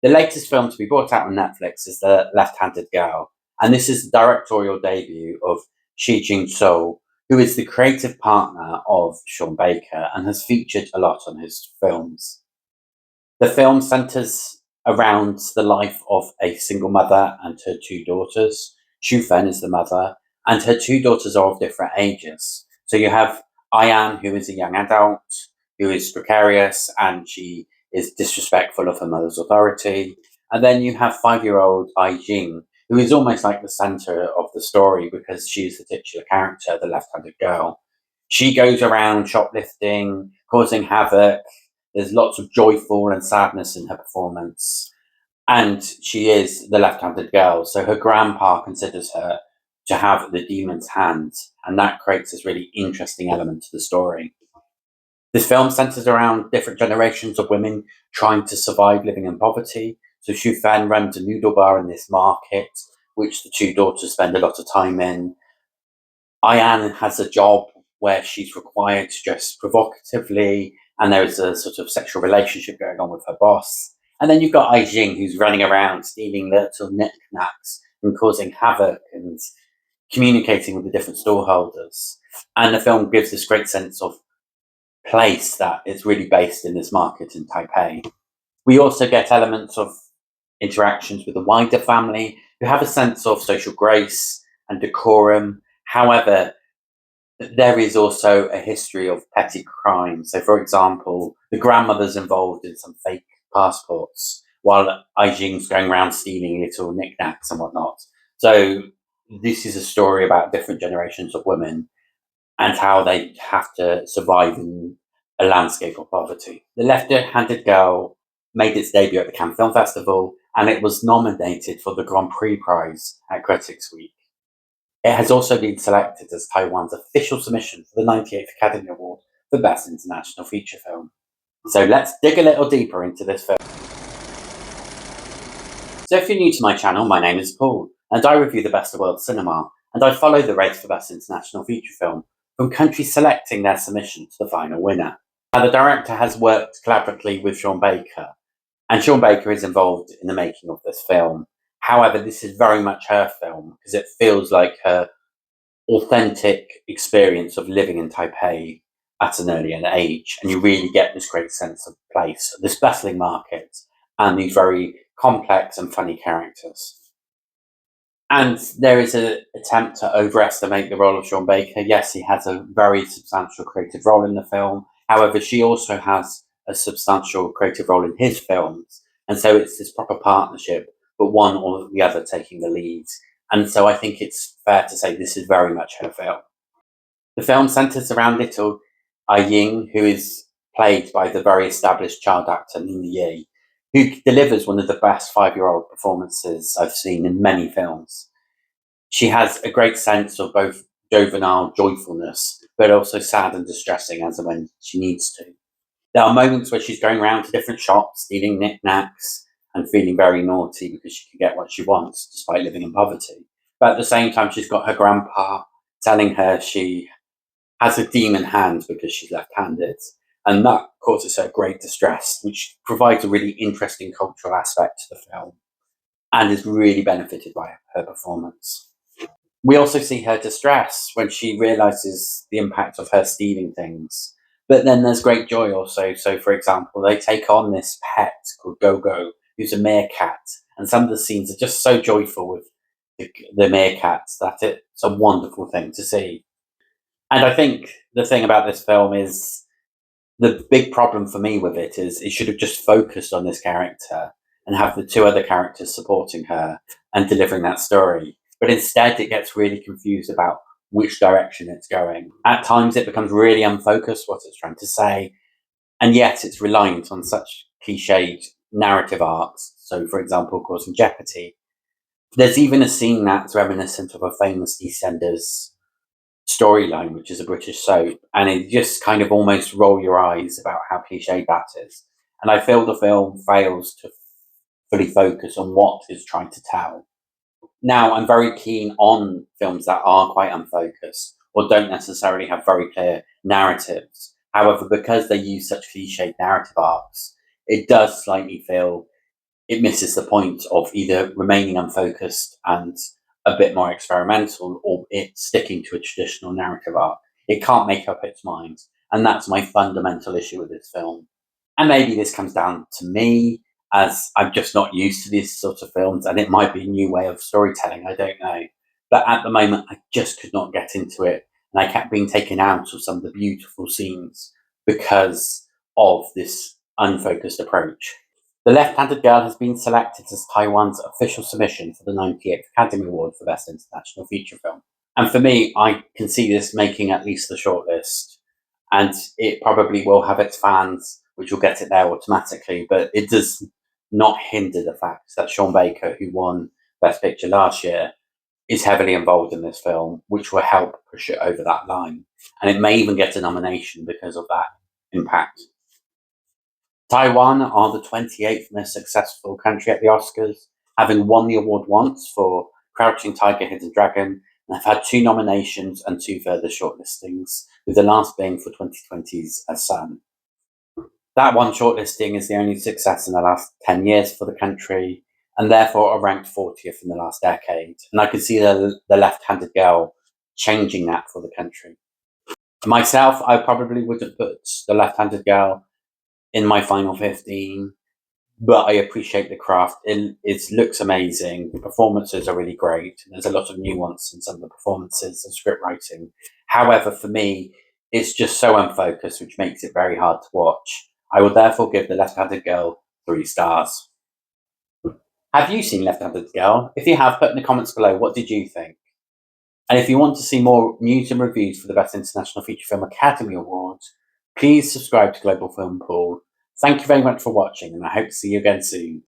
The latest film to be brought out on Netflix is The Left-Handed Girl, and this is the directorial debut of Shih-Ching Tsou, who is the creative partner of Sean Baker and has featured a lot on his films. The film centres around the life of a single mother and her two daughters. Shu Fen is the mother, and her two daughters are of different ages. So you have Ayan, who is a young adult, who is precarious, and she is disrespectful of her mother's authority. And then you have 5-year-old Ai Jing, who is almost like the centre of the story because she is the titular character, the left-handed girl. She goes around shoplifting, causing havoc. There's lots of joyful and sadness in her performance. And she is the left-handed girl, so her grandpa considers her to have the demon's hand, and that creates this really interesting element to the story. This film centers around different generations of women trying to survive living in poverty. So Xu Fan runs a noodle bar in this market, which the two daughters spend a lot of time in. Ayan has a job where she's required to dress provocatively, and there is a sort of sexual relationship going on with her boss. And then you've got Ai Jing, who's running around stealing little knickknacks and causing havoc and communicating with the different storeholders. And the film gives this great sense of place that is really based in this market in Taipei. We also get elements of interactions with the wider family who have a sense of social grace and decorum. However, there is also a history of petty crime. So, for example, the grandmother's involved in some fake passports, while Ai Jing's going around stealing little knickknacks and whatnot. So, this is a story about different generations of women and how they have to survive in a landscape of poverty. The Left-Handed Girl made its debut at the Cannes Film Festival, and it was nominated for the Grand Prix Prize at Critics Week. It has also been selected as Taiwan's official submission for the 98th Academy Award for Best International Feature Film. So let's dig a little deeper into this film. So if you're new to my channel, my name is Paul, and I review the best of world cinema, and I follow the race for Best International Feature Film, from countries selecting their submission to the final winner. Now, the director has worked collaboratively with Sean Baker, and Sean Baker is involved in the making of this film. However, this is very much her film because it feels like her authentic experience of living in Taipei at an earlier age, and you really get this great sense of place, this bustling market, and these very complex and funny characters. And there is an attempt to overestimate the role of Sean Baker. Yes, he has a very substantial creative role in the film. However, she also has a substantial creative role in his films. And so it's this proper partnership, but one or the other taking the lead. And so I think it's fair to say this is very much her film. The film centers around little Ai Ying, who is played by the very established child actor Nina Yi, who delivers one of the best 5-year-old performances I've seen in many films. She has a great sense of both juvenile joyfulness, but also sad and distressing as and when she needs to. There are moments where she's going around to different shops, stealing knickknacks, and feeling very naughty because she can get what she wants despite living in poverty. But at the same time, she's got her grandpa telling her she has a demon hand because she's left-handed. And that causes her great distress, which provides a really interesting cultural aspect to the film and is really benefited by her performance. We also see her distress when she realizes the impact of her stealing things. But then there's great joy also. So, for example, they take on this pet called Go-Go, who's a meerkat. And some of the scenes are just so joyful with the meerkats that it's a wonderful thing to see. And I think the thing about this film is the big problem for me with it is it should have just focused on this character and have the two other characters supporting her and delivering that story. But instead, it gets really confused about which direction it's going. At times, it becomes really unfocused what it's trying to say, and yet it's reliant on such cliched narrative arcs. So, for example, causing jeopardy. There's even a scene that's reminiscent of a famous EastEnders storyline, which is a British soap, and it just kind of almost roll your eyes about how cliched that is. And I feel the film fails to fully focus on what it's trying to tell. Now, I'm very keen on films that are quite unfocused or don't necessarily have very clear narratives. However, because they use such cliched narrative arcs, it does slightly feel it misses the point of either remaining unfocused and a bit more experimental, or it sticking to a traditional narrative arc. It can't make up its mind. And that's my fundamental issue with this film. And maybe this comes down to me, as I'm just not used to these sorts of films, and it might be a new way of storytelling, I don't know. But at the moment, I just could not get into it, and I kept being taken out of some of the beautiful scenes because of this unfocused approach. The Left-Handed Girl has been selected as Taiwan's official submission for the 98th Academy Award for Best International Feature Film. And for me, I can see this making at least the shortlist, and it probably will have its fans, which will get it there automatically, but it does not hinder the fact that Sean Baker, who won Best Picture last year, is heavily involved in this film, which will help push it over that line. And it may even get a nomination because of that impact. Taiwan are the 28th most successful country at the Oscars, having won the award once for Crouching Tiger, Hidden Dragon, and have had 2 nominations and 2 further shortlistings, with the last being for 2020's A Son. That one shortlisting is the only success in the last 10 years for the country, and therefore are ranked 40th in the last decade. And I could see the Left-Handed Girl changing that for the country. Myself, I probably wouldn't put the Left-Handed Girl in my final 15, but I appreciate the craft. It looks amazing. The performances are really great. There's a lot of nuance in some of the performances and script writing. However, for me, it's just so unfocused, which makes it very hard to watch. I will therefore give The Left-Handed Girl 3 stars. Have you seen Left-Handed Girl? If you have, put in the comments below, what did you think? And if you want to see more news and reviews for the Best International Feature Film Academy Awards, please subscribe to Global Film Pool. Thank you very much for watching, and I hope to see you again soon.